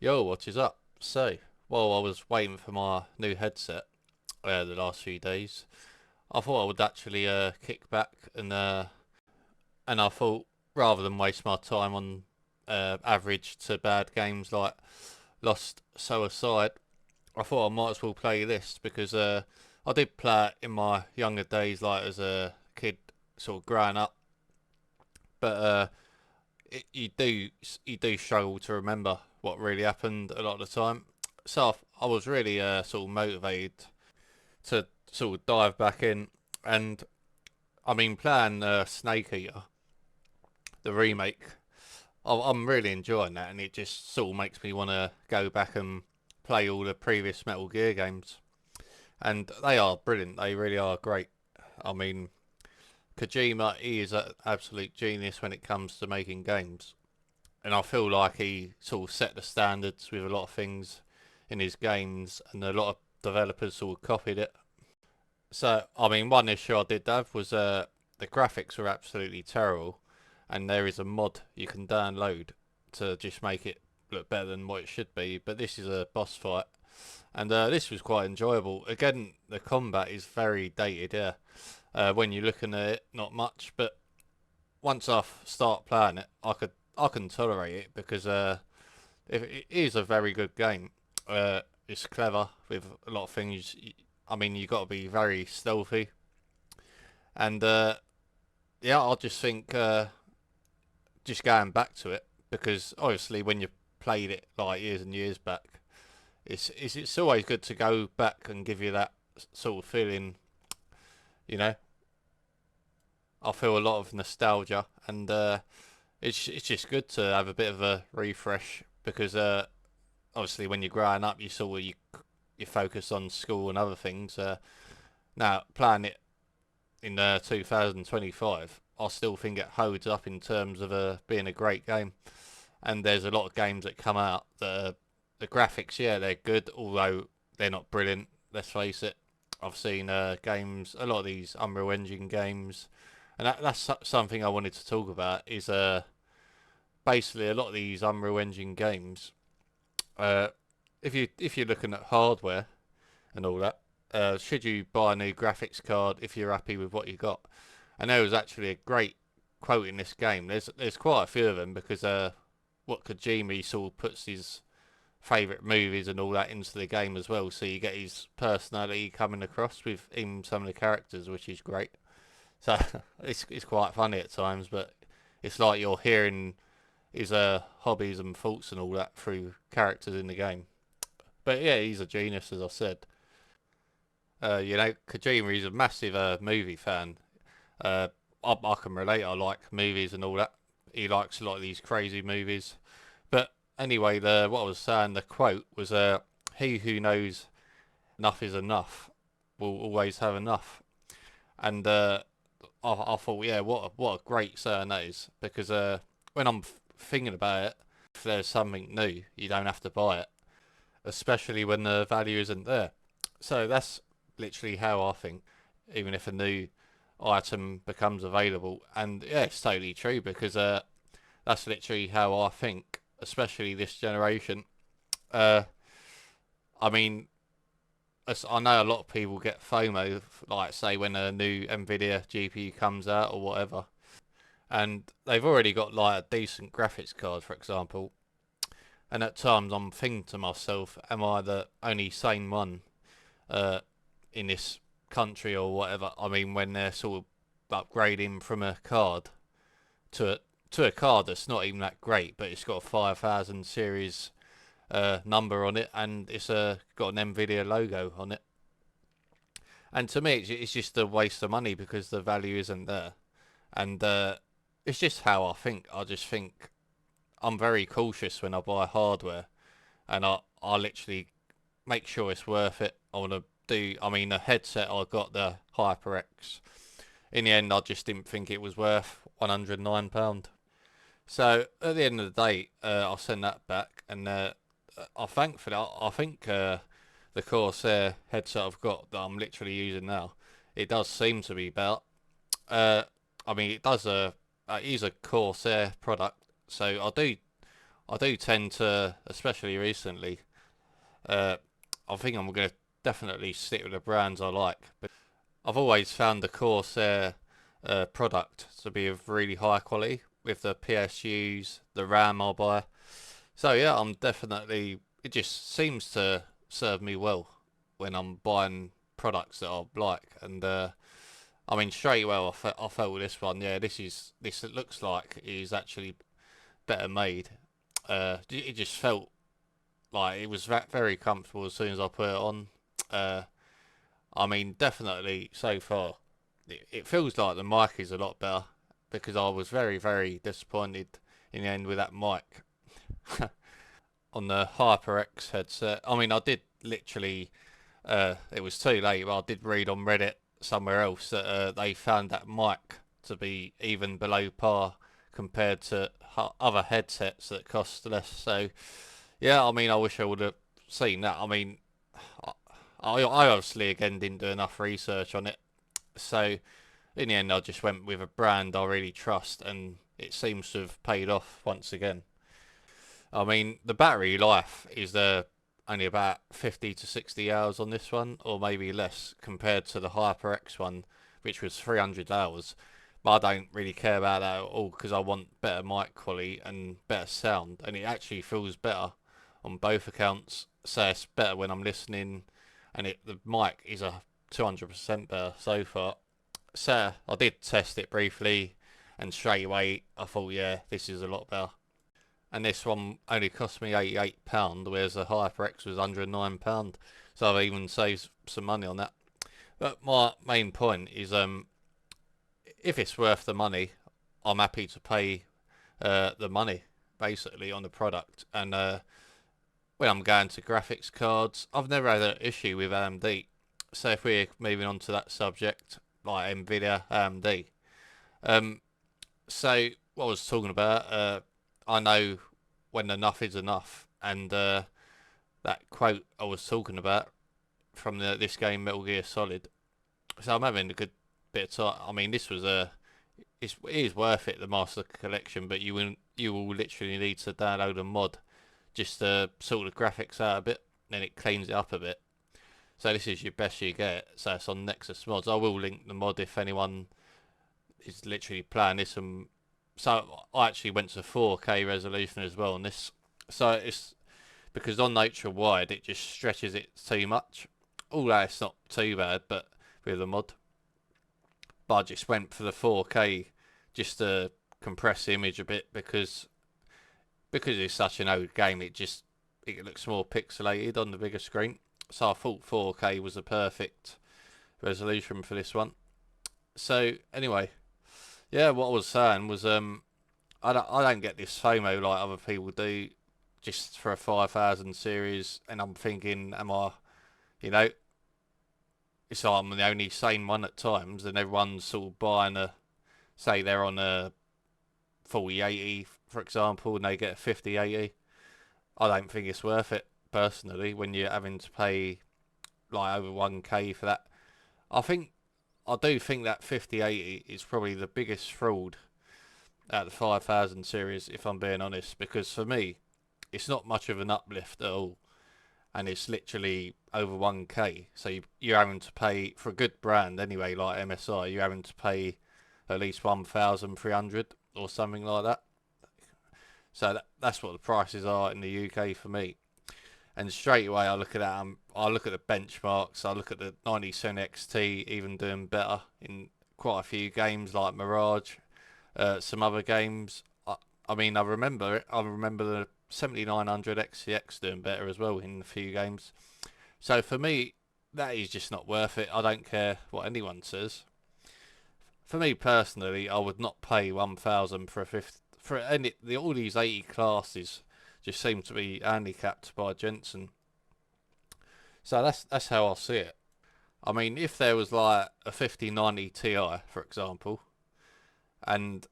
Yo, what is up? So, while I was waiting for my new headset the last few days, I thought I would actually kick back and I thought rather than waste my time on average to bad games like Lost So Aside, I thought I might as well play this because I did play it in my younger days, like as a kid, sort of growing up, but you do struggle to remember what really happened a lot of the time. So I was really sort of motivated to sort of dive back in, and I mean playing Snake Eater, the remake. I'm really enjoying that, and it just sort of makes me want to go back and play all the previous Metal Gear games, and they are brilliant. They really are great. I mean, Kojima, he is an absolute genius when it comes to making games. And I feel like he sort of set the standards with a lot of things in his games, and a lot of developers sort of copied it. So, I mean, one issue I did have was the graphics were absolutely terrible, and there is a mod you can download to just make it look better than what it should be. But this is a boss fight, and this was quite enjoyable. Again, the combat is very dated, yeah. When you're looking at it, not much, but once I start playing it, I can tolerate it because it is a very good game. It's clever with a lot of things. I mean, you got to be very stealthy, and yeah, I just think just going back to it because obviously when you played it like years and years back, it's always good to go back and give you that sort of feeling. You know, I feel a lot of nostalgia, and it's just good to have a bit of a refresh because obviously when you're growing up, you focus on school and other things. Now playing it in 2025, I still think it holds up in terms of being a great game. And there's a lot of games that come out that the graphics, yeah, they're good, although they're not brilliant. Let's face it. I've seen games, a lot of these Unreal Engine games, and that's something I wanted to talk about. Is basically a lot of these Unreal Engine games. Uh, if you're looking at hardware and all that, should you buy a new graphics card if you're happy with what you got? And there was actually a great quote in this game. There's quite a few of them because what Kojima sort of puts his favourite movies and all that into the game as well, so you get his personality coming across with in some of the characters, which is great. So it's quite funny at times, but it's like you're hearing his hobbies and thoughts and all that through characters in the game. But yeah, he's a genius, as I said. Kojima, he's a massive movie fan. I can relate. I like movies and all that. He likes a lot of these crazy movies. But anyway, the what I was saying, the quote was, "He who knows enough is enough will always have enough." And I thought, yeah, what a great saying that is, because when I'm thinking about it, if there's something new, you don't have to buy it, especially when the value isn't there. So that's literally how I think, even if a new item becomes available. And yeah, it's totally true because that's literally how I think, especially this generation. Uh, I mean, I know a lot of people get FOMO, like say when a new Nvidia GPU comes out or whatever, and they've already got like a decent graphics card, for example. And at times I'm thinking to myself, am I the only sane one uh, in this country or whatever? I mean, when they're sort of upgrading from a card to a card that's not even that great, but it's got a 5000 series number on it, and it's got an Nvidia logo on it. And to me, it's just a waste of money because the value isn't there. And it's just how I think. I just think I'm very cautious when I buy hardware, and I literally make sure it's worth it. I want to do. I mean, the headset I got, the HyperX. In the end, I just didn't think it was worth £109. So at the end of the day, I'll send that back, and I thankfully I think the Corsair headset I've got that I'm literally using now, it does seem to be better. Uh, I mean, it is a Corsair product, so I do tend to, especially recently, uh, I think I'm going to definitely stick with the brands I like. But I've always found the Corsair product to be of really high quality with the PSUs, the RAM I buy. So yeah, I'm definitely. It just seems to serve me well when I'm buying products that I like, and I mean straight away I felt with this one. Yeah, this it looks like is actually better made. It just felt like it was very comfortable as soon as I put it on. Uh, I mean, definitely so far, it feels like the mic is a lot better because I was very disappointed in the end with that mic on the HyperX headset. I mean, I did literally, it was too late, but I did read on Reddit somewhere else that they found that mic to be even below par compared to other headsets that cost less. So, yeah, I mean, I wish I would have seen that. I mean, I, I obviously again didn't do enough research on it. So, in the end, I just went with a brand I really trust, and it seems to have paid off once again. I mean, the battery life is only about 50 to 60 hours on this one, or maybe less, compared to the HyperX one, which was 300 hours. But I don't really care about that at all because I want better mic quality and better sound, and it actually feels better on both accounts. So it's better when I'm listening, and the mic is a 200% better so far. So I did test it briefly, and straight away I thought, yeah, this is a lot better. And this one only cost me £88, whereas the HyperX was £109. So I've even saved some money on that. But my main point is, if it's worth the money, I'm happy to pay the money basically on the product. And when I'm going to graphics cards, I've never had an issue with AMD. So if we're moving on to that subject, like Nvidia, AMD. Um, so what I was talking about, I know when enough is enough, and that quote I was talking about from this game Metal Gear Solid. So I'm having a good bit of time. I mean, this was it is worth it, the Master Collection, but you will literally need to download a mod just to sort the graphics out a bit, then it cleans it up a bit. So this is your best you get. So it's on Nexus Mods. I will link the mod if anyone is literally playing this. And so I actually went to 4K resolution as well on this. So it's because on ultra wide it just stretches it too much. All that it's not too bad, but with the mod. But I just went for the 4K just to compress the image a bit because it's such an old game. It looks more pixelated on the bigger screen. So I thought 4K was a perfect resolution for this one. So anyway, yeah, what I was saying was I don't get this FOMO like other people do, just for a 5,000 series, and I'm thinking, am I, you know, it's like I'm the only sane one at times, and everyone's sort of buying say they're on a 4080, for example, and they get a 5080. I don't think it's worth it personally when you're having to pay like over 1k for that. I think I do think that 5080 is probably the biggest fraud out of the 5000 series, if I'm being honest, because for me, it's not much of an uplift at all, and it's literally over 1k. So you're having to pay for a good brand anyway, like MSI. You're having to pay at least 1,300 or something like that. So that's what the prices are in the UK for me. And straight away, I look at that. I look at the benchmarks. I look at the 97 XT even doing better in quite a few games like Mirage, some other games. I mean, I remember it. I remember the 7900 XCX doing better as well in a few games. So for me, that is just not worth it. I don't care what anyone says. For me personally, I would not pay 1,000 for a fifth for any all these 80 classes. Just seem to be handicapped by Jensen. So that's how I see it. I mean, if there was like a 5090 Ti, for example, and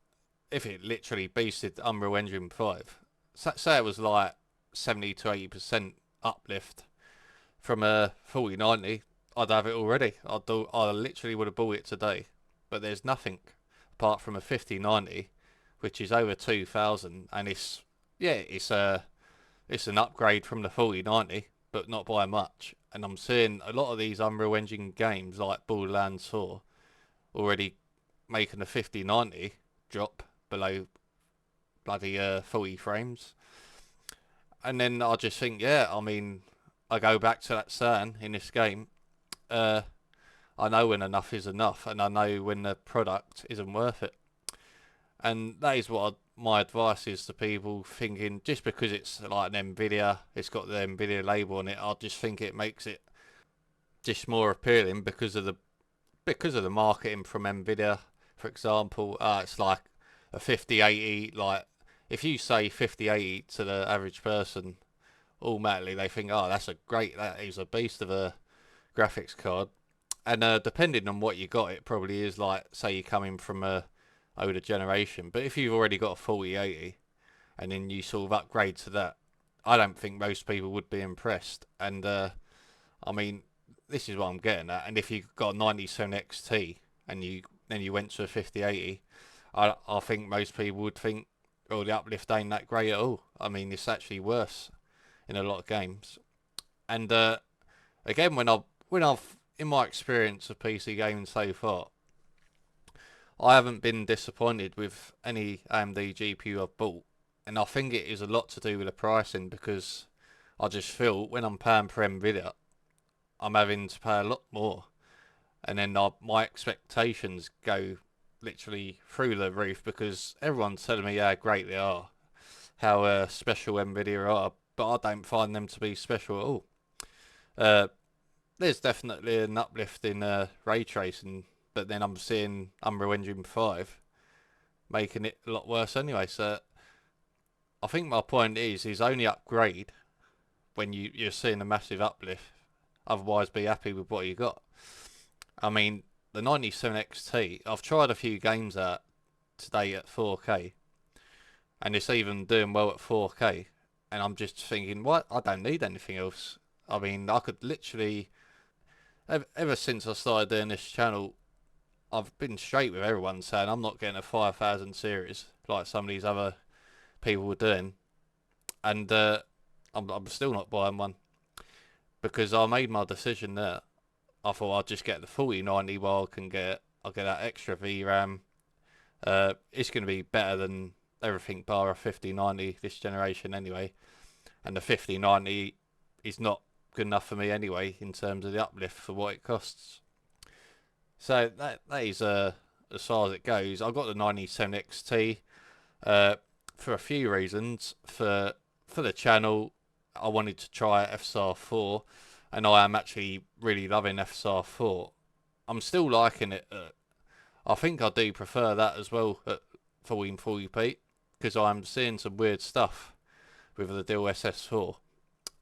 if it literally beasted Unreal Engine 5, say it was like 70 to 80% uplift from a 4090, I'd have it already. I literally would have bought it today. But there's nothing apart from a 5090, which is over 2,000, and it's yeah, it's an upgrade from the 4090, but not by much. And I'm seeing a lot of these Unreal Engine games like Borderlands 4 already making a 5090 drop below bloody 40 frames. And then I just think, yeah, I mean, I go back to that saying in this game. Uh, I know when enough is enough, and I know when the product isn't worth it. And that is what my advice is to people thinking, just because it's like an Nvidia, it's got the Nvidia label on it, I just think it makes it just more appealing because of the marketing from Nvidia. For example, it's like a 5080. Like if you say 5080 to the average person, automatically they think, oh, that is a beast of a graphics card. And depending on what you got, it probably is like, say you're coming from a older generation. But if you've already got a 4080 and then you sort of upgrade to that, I don't think most people would be impressed. And I mean, this is what I'm getting at. And if you got a 97 XT and you went to a 5080, I think most people would think, oh, the uplift ain't that great at all. I mean, it's actually worse in a lot of games. And again, when I've in my experience of PC gaming so far, I haven't been disappointed with any AMD GPU I've bought, and I think it is a lot to do with the pricing because I just feel when I'm paying for Nvidia, I'm having to pay a lot more, and then my expectations go literally through the roof because everyone's telling me how great they are, how special Nvidia are, but I don't find them to be special at all. Uh, there's definitely an uplift in ray tracing, but then I'm seeing Unreal Engine 5 making it a lot worse anyway. So I think my point is only upgrade when you're seeing a massive uplift. Otherwise, be happy with what you got. I mean, the 97 XT, I've tried a few games out today at 4K, and it's even doing well at 4K. And I'm just thinking, what? I don't need anything else. I mean, I could literally, ever since I started doing this channel, I've been straight with everyone saying I'm not getting a 5000 series like some of these other people were doing, and I'm still not buying one because I made my decision there. I thought I'd just get the 4090 while I'll get that extra VRAM. It's going to be better than everything bar a 5090 this generation anyway, and the 5090 is not good enough for me anyway in terms of the uplift for what it costs. So that is as far as it goes. I got the 97 XT for a few reasons. For the channel, I wanted to try FSR 4, and I am actually really loving FSR 4. I'm still liking it. I think I do prefer that as well at 1440p because I'm seeing some weird stuff with the DLSS 4.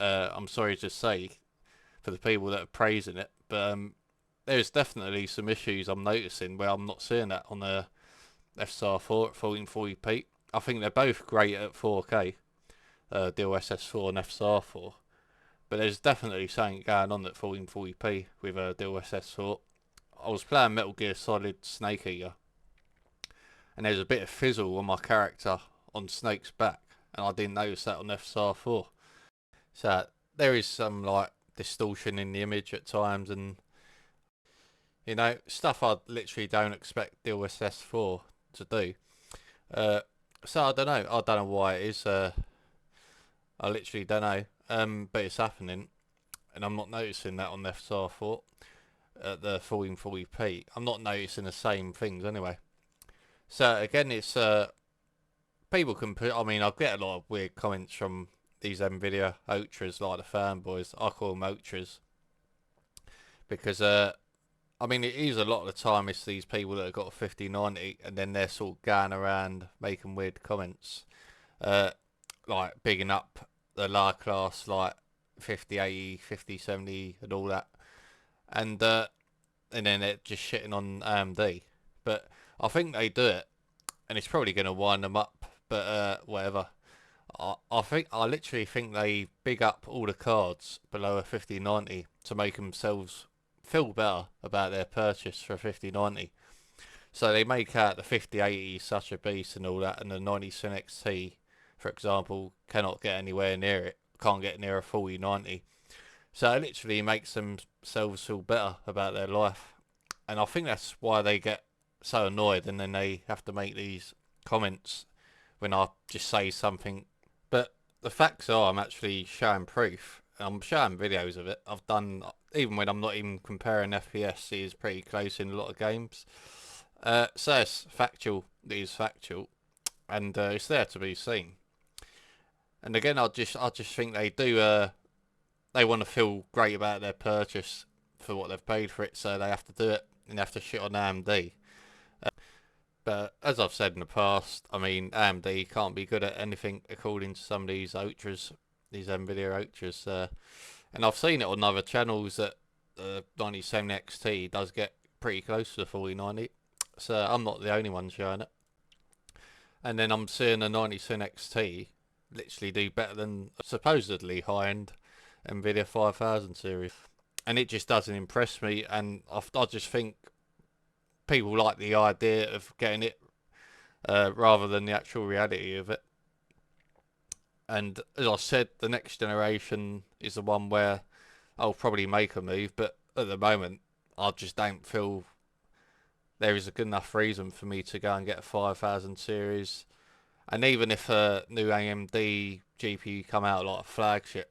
I'm sorry to say for the people that are praising it, but there's definitely some issues I'm noticing where I'm not seeing that on the FSR 4 at 1440p. I think they're both great at 4K, DLSS 4 and FSR 4, but there's definitely something going on at 1440p with DLSS 4. I was playing Metal Gear Solid Snake Eater, and there's a bit of fizzle on my character on Snake's back, and I didn't notice that on FSR 4. So there is some like distortion in the image at times, and stuff I literally don't expect DLSS 4 to do. So I don't know. I don't know why it is. I literally don't know. But it's happening, and I'm not noticing that on the FSR 4 at the 1440p. I'm not noticing the same things anyway. So again, it's people can put. I mean, I get a lot of weird comments from these Nvidia ultras, like the fanboys. I call them ultras because I mean, it is a lot of the time it's these people that have got a 5090 and then they're sort of going around making weird comments, like bigging up the lower class, like 5080, 5070 and all that, and then they're just shitting on AMD. But I think they do it, and it's probably going to wind them up, but whatever. I literally think they big up all the cards below a 5090 to make themselves feel better about their purchase for a 5090. So they make out the 5080 is such a beast and all that, and the 97 XT for example, cannot get anywhere near it, can't get near a 4090. So it literally makes themselves feel better about their life. And I think that's why they get so annoyed, and then they have to make these comments when I just say something. But the facts are, I'm actually showing proof. I'm showing videos of it. I've done, even when I'm not even comparing FPS, it is pretty close in a lot of games. So it's factual. It is factual, and it's there to be seen. And again, I just think they do. They want to feel great about their purchase for what they've paid for it, so they have to do it, and they have to shit on AMD. But as I've said in the past, I mean, AMD can't be good at anything according to some of these Ultras, these NVIDIA Ultras. And I've seen it on other channels that the 97 XT does get pretty close to the 4090. So I'm not the only one showing it. And then I'm seeing the 97 XT literally do better than supposedly high-end NVIDIA 5000 series. And it just doesn't impress me, and I just think people like the idea of getting it rather than the actual reality of it. And as I said, the next generation is the one where I'll probably make a move, but at the moment I just don't feel there is a good enough reason for me to go and get a 5000 series. And even if a new AMD GPU come out like a flagship,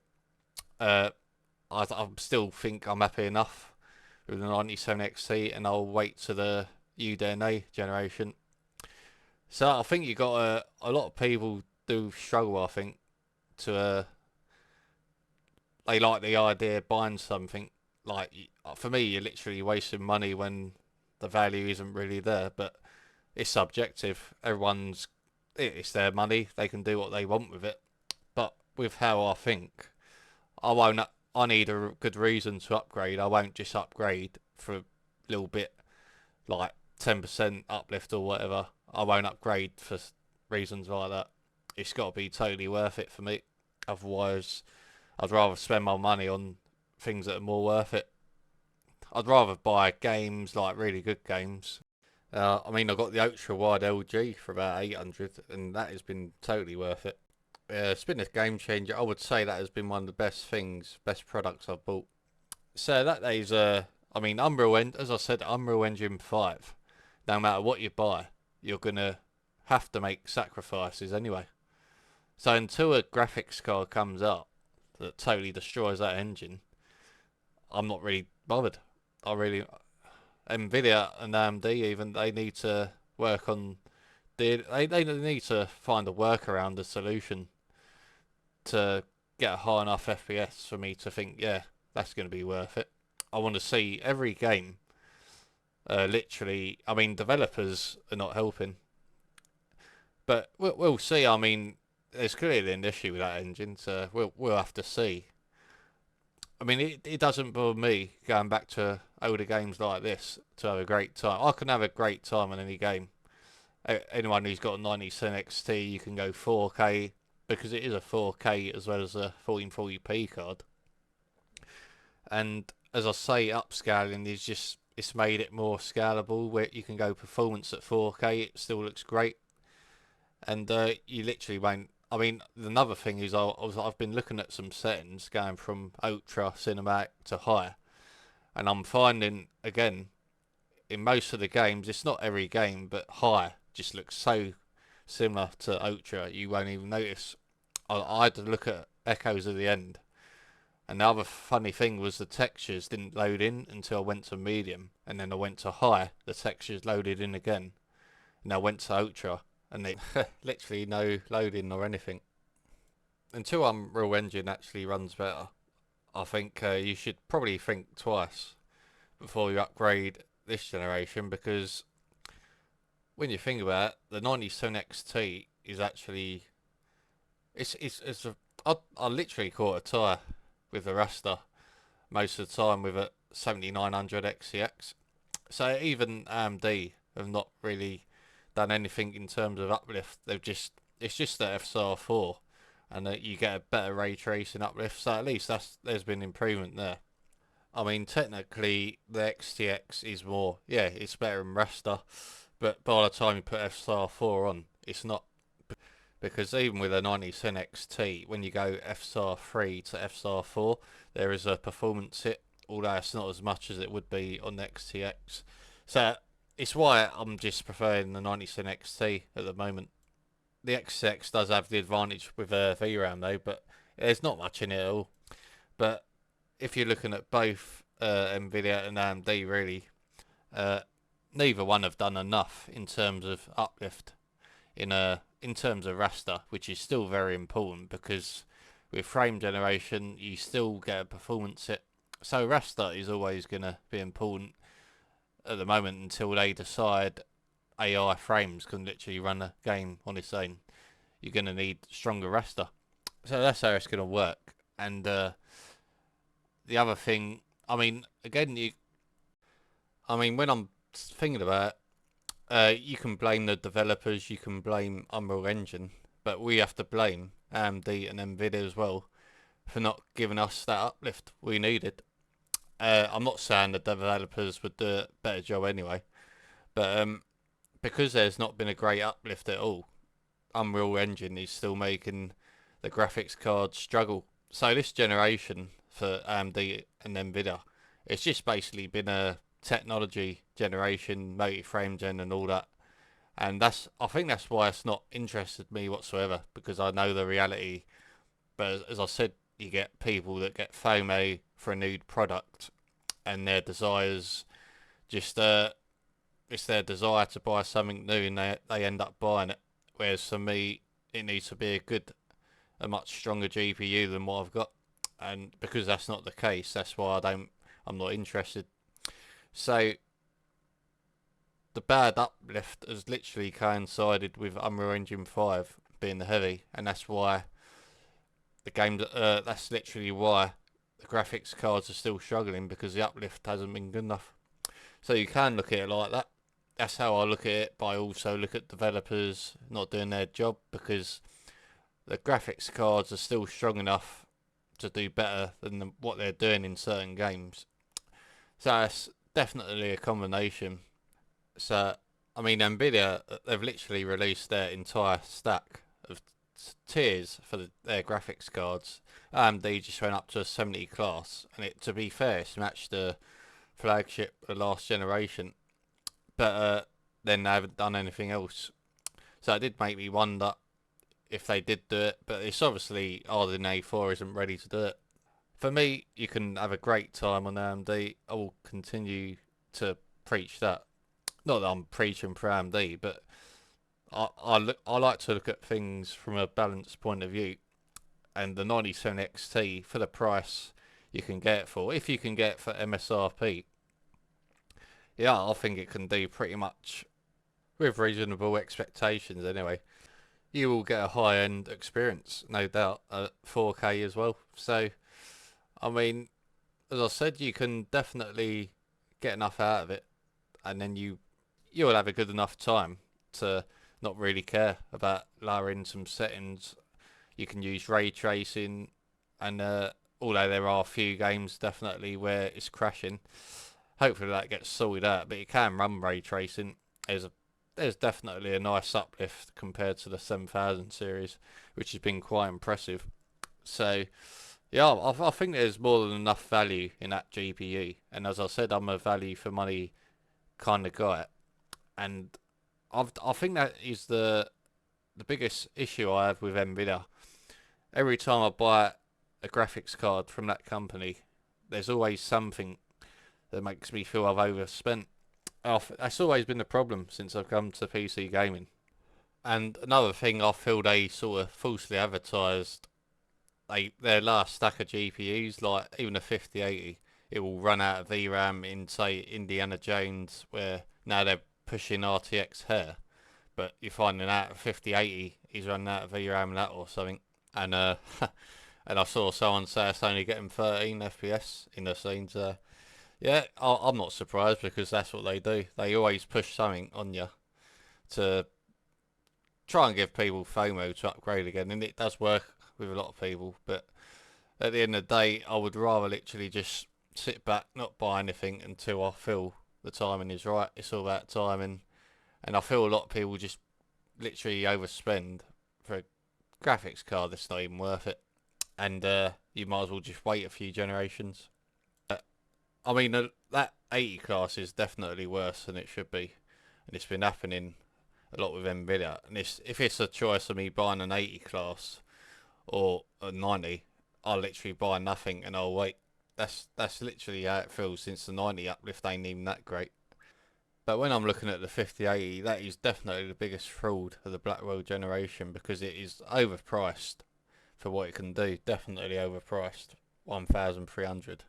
I still think I'm happy enough with the 97 XT, and I'll wait to the UDNA generation. So I think you got a lot of people do struggle, I think, to they like the idea of buying something. Like, for me, you're literally wasting money when the value isn't really there, but it's subjective. It's their money, they can do what they want with it. But with how I think, I need a good reason to upgrade. I won't just upgrade for a little bit, like 10% uplift or whatever. I won't upgrade for reasons like that. It's got to be totally worth it for me. Otherwise, I'd rather spend my money on things that are more worth it. I'd rather buy games, like really good games. I mean, I got the Ultrawide LG for about 800, and that has been totally worth it. It's been a game changer. I would say that has been one of the best products I've bought. So that is, I mean, as I said, Unreal Engine 5. No matter what you buy, you're gonna have to make sacrifices anyway. So until a graphics card comes out that totally destroys that engine, I'm not really bothered. Nvidia and AMD even, they need to work on they need to find a workaround, a solution to get a high enough FPS for me to think, yeah, that's going to be worth it. I want to see every game. Literally, I mean, developers are not helping, but we'll see. I mean, there's clearly an issue with that engine, so we'll have to see. I mean, it doesn't bother me going back to older games like this to have a great time. I can have a great time on any game. Anyone who's got a 97 XT, you can go 4K, because it is a 4K as well as a 1440p card. And as I say, upscaling is just, it's made it more scalable, where you can go performance at 4K, it still looks great. And you literally won't. I mean, another thing is I've been looking at some settings going from ultra, cinematic to high, and I'm finding again in most of the games, it's not every game, but high just looks so similar to ultra you won't even notice. I had to look at echoes at the end, and the other funny thing was the textures didn't load in until I went to medium, and then I went to high, the textures loaded in again, and I went to ultra, and they literally no loading or anything. Until Unreal Engine actually runs better, I think you should probably think twice before you upgrade this generation, because when you think about it, the 97 XT is actually I literally caught a tie with the raster most of the time with a 7900 XCX. So even AMD have not really done anything in terms of uplift. It's just the FSR4, and that you get a better ray tracing uplift. So at least there's been improvement there. I mean, technically the XTX is more, yeah, it's better than raster, but by the time you put FSR4 on, it's not, because even with a 9010 XT, when you go FSAR 3 to FSAR 4, there is a performance hit, although it's not as much as it would be on the XTX. So it's why I'm just preferring the 9010 XT at the moment. The XTX does have the advantage with VRAM though, but there's not much in it at all. But if you're looking at both Nvidia and AMD, really, uh, neither one have done enough in terms of uplift in terms of raster, which is still very important because with frame generation you still get a performance hit. So raster is always going to be important at the moment until they decide AI frames can literally run a game on its own. You're going to need stronger raster. So that's how it's going to work. And the other thing, I mean, again, when I'm thinking about it, you can blame the developers, you can blame Unreal Engine, but we have to blame AMD and Nvidia as well for not giving us that uplift we needed. I'm not saying the developers would do a better job anyway, but because there's not been a great uplift at all, Unreal Engine is still making the graphics cards struggle. So this generation for AMD and Nvidia, it's just basically been a technology generation, multi-frame gen and all that. And I think that's why it's not interested me whatsoever, because I know the reality. But as I said, you get people that get FOMO for a new product and their desires just it's their desire to buy something new and they end up buying it. Whereas for me, it needs to be a much stronger GPU than what I've got. And because that's not the case, that's why I'm not interested. So the bad uplift has literally coincided with Unreal Engine 5 being the heavy, and that's why that's literally why the graphics cards are still struggling, because the uplift hasn't been good enough. So you can look at it like that. That's how I look at it, but I also look at developers not doing their job, because the graphics cards are still strong enough to do better than what they're doing in certain games. So it's definitely a combination. So, I mean, Nvidia, they've literally released their entire stack of tiers for their graphics cards. AMD just went up to a 70 class, and to be fair, it's matched the flagship the last generation. But then they haven't done anything else. So it did make me wonder if they did do it, but it's obviously RDNA 4 isn't ready to do it. For me, you can have a great time on AMD. I will continue to preach that. Not that I'm preaching for AMD, but I like to look at things from a balanced point of view. And the 97 XT, for the price you can get it for, if you can get it for MSRP, yeah, I think it can do pretty much with reasonable expectations anyway. You will get a high-end experience, no doubt, at 4K as well. So, I mean, as I said, you can definitely get enough out of it, and then you'll have a good enough time to not really care about lowering some settings. You can use ray tracing, and although there are a few games definitely where it's crashing, hopefully that gets sorted out. But you can run ray tracing. There's definitely a nice uplift compared to the 7000 series, which has been quite impressive. So, yeah, I think there's more than enough value in that GPU. And as I said, I'm a value for money kind of guy. And I think that is the biggest issue I have with Nvidia. Every time I buy a graphics card from that company, there's always something that makes me feel I've overspent. That's always been the problem since I've come to PC gaming. And another thing I feel they sort of falsely advertised, their last stack of GPUs, like even a 5080, it will run out of VRAM in, say, Indiana Jones, where now they're pushing RTX hair, but you're finding out a 5080 he's running out of VRAM and that or something. And and I saw someone say it's only getting 13 FPS in the scenes. Yeah, I'm not surprised, because that's what they do. They always push something on you to try and give people FOMO to upgrade again, and it does work with a lot of people. But at the end of the day, I would rather literally just sit back, not buy anything until I feel the timing is right. It's all about timing, and I feel a lot of people just literally overspend for graphics card, it's not even worth it. And you might as well just wait a few generations. I mean, that 80 class is definitely worse than it should be, and it's been happening a lot with Nvidia. And if it's a choice of me buying an 80 class or a 90, I'll literally buy nothing and I'll wait. That's literally how it feels, since the 90 uplift ain't even that great. But when I'm looking at the 5080, that is definitely the biggest fraud of the Blackwell generation, because it is overpriced for what it can do. Definitely overpriced. 1,300.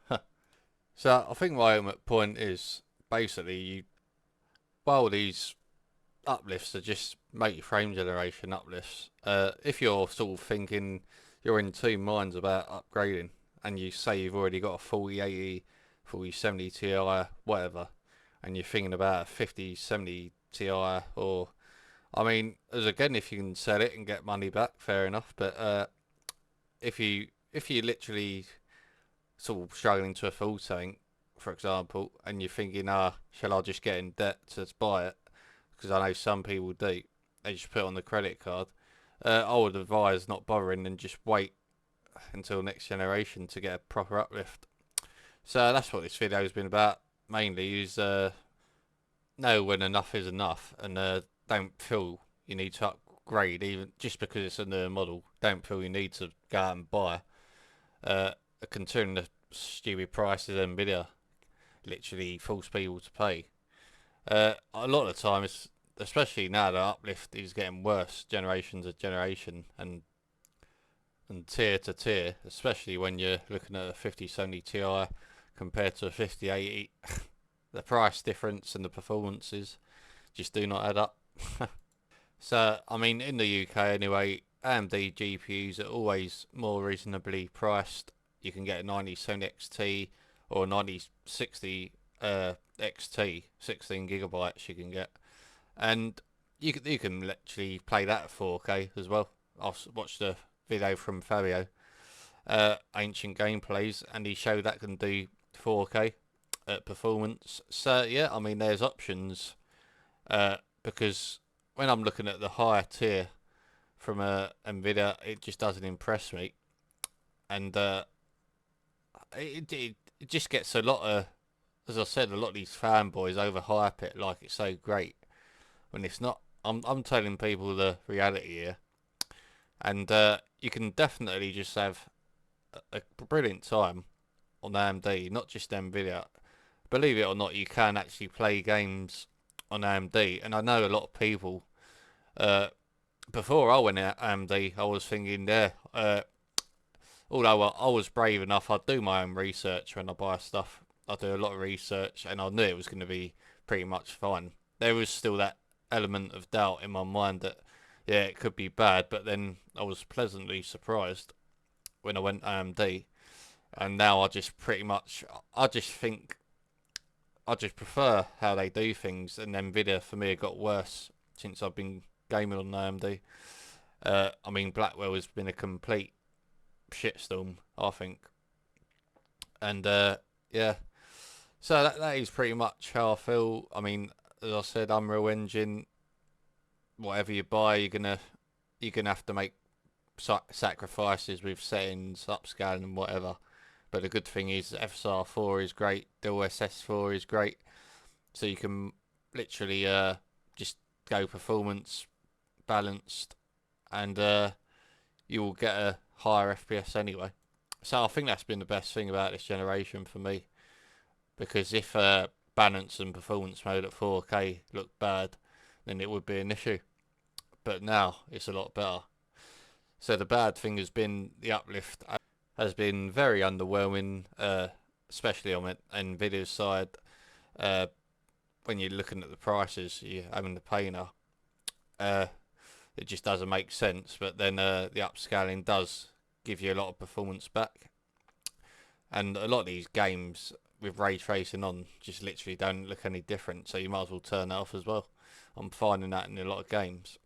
So I think my ultimate point is basically, while these uplifts are just multi-frame generation uplifts, if you're sort of thinking you're in two minds about upgrading, and you say you've already got a 4080, 4070 Ti, whatever, and you're thinking about a 5070 Ti, or, I mean, as again, if you can sell it and get money back, fair enough. But if you literally sort of struggling to afford something, for example, and you're thinking, shall I just get in debt to buy it? Because I know some people do. They just put it on the credit card. I would advise not bothering and just wait until next generation to get a proper uplift. So that's what this video has been about. Mainly is know when enough is enough, and don't feel you need to upgrade even just because it's a new model. Don't feel you need to go out and buy. Considering the stupid prices Nvidia literally force people to pay. A lot of the time, especially now, the uplift is getting worse generation to generation, and tier to tier, especially when you're looking at a 5070 Ti compared to a 5080. The price difference and the performances just do not add up. So, I mean, in the UK anyway, AMD GPUs are always more reasonably priced. You can get a 9070 XT or a 9060 XT, 16 gigabytes you can get, and you can literally play that at 4K as well. I've watched a video from Fabio, Ancient Gameplays, and he showed that can do 4K at performance. So yeah, I mean, there's options, because when I'm looking at the higher tier from Nvidia, it just doesn't impress me, and it just gets a lot of, as I said, a lot of these fanboys overhype it like it's so great when it's not. I'm telling people the reality here, and you can definitely just have a brilliant time on AMD, not just Nvidia. Believe it or not, you can actually play games on AMD, and I know a lot of people. Before I went at AMD, I was thinking there. Although I was brave enough, I'd do my own research when I buy stuff. I do a lot of research, and I knew it was going to be pretty much fine. There was still that element of doubt in my mind that, yeah, it could be bad, but then I was pleasantly surprised when I went AMD, and now I just think, I just prefer how they do things, and Nvidia for me got worse since I've been gaming on AMD. I mean, Blackwell has been a complete shitstorm, I think, and yeah. So that is pretty much how I feel. I mean, as I said, Unreal Engine, whatever you buy, you're gonna have to make sacrifices with settings, upscaling, and whatever. But the good thing is FSR4 is great, DualSS4 is great, so you can literally just go performance balanced, and you will get a higher FPS anyway. So I think that's been the best thing about this generation for me, because if balance and performance mode at 4K looked bad, then it would be an issue. But now it's a lot better. So the bad thing has been the uplift has been very underwhelming, especially on Nvidia's side. When you're looking at the prices, you're having to pay now. It just doesn't make sense. But then the upscaling does give you a lot of performance back, and a lot of these games with ray tracing on just literally don't look any different, so you might as well turn that off as well. I'm finding that in a lot of games.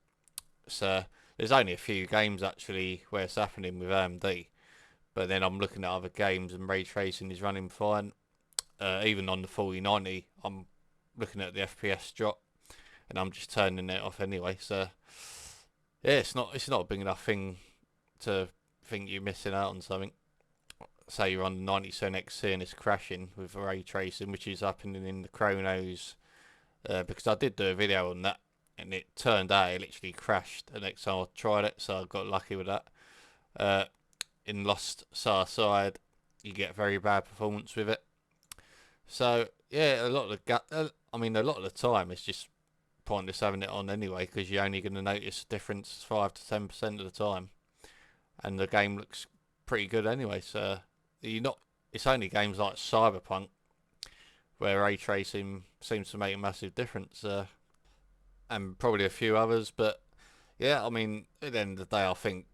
So there's only a few games actually where it's happening with AMD, but then I'm looking at other games and ray tracing is running fine. Even on the 4090, I'm looking at the FPS drop, and I'm just turning it off anyway. So yeah, it's not a big enough thing to think you're missing out on something. Say you're on 90% XC and it's crashing with ray tracing, which is happening in the chronos. Because I did do a video on that, and it turned out it literally crashed the next time I tried it, so I got lucky with that. In Lost Side, you get very bad performance with it. So yeah, a lot of the time it's just pointless having it on anyway, because you're only going to notice a difference 5 to 10% of the time, and the game looks pretty good anyway. So you're not. It's only games like Cyberpunk where ray tracing seems to make a massive difference, and probably a few others. But yeah, I mean, at the end of the day, I think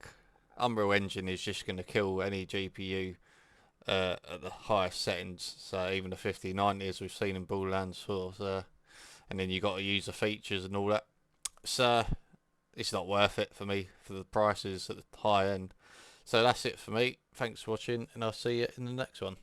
Unreal Engine is just going to kill any GPU at the highest settings. So even the 5090, as we've seen in Borderlands 4. So, and then you got to use the features and all that. So it's not worth it for me for the prices at the high end. So that's it for me. Thanks for watching, and I'll see you in the next one.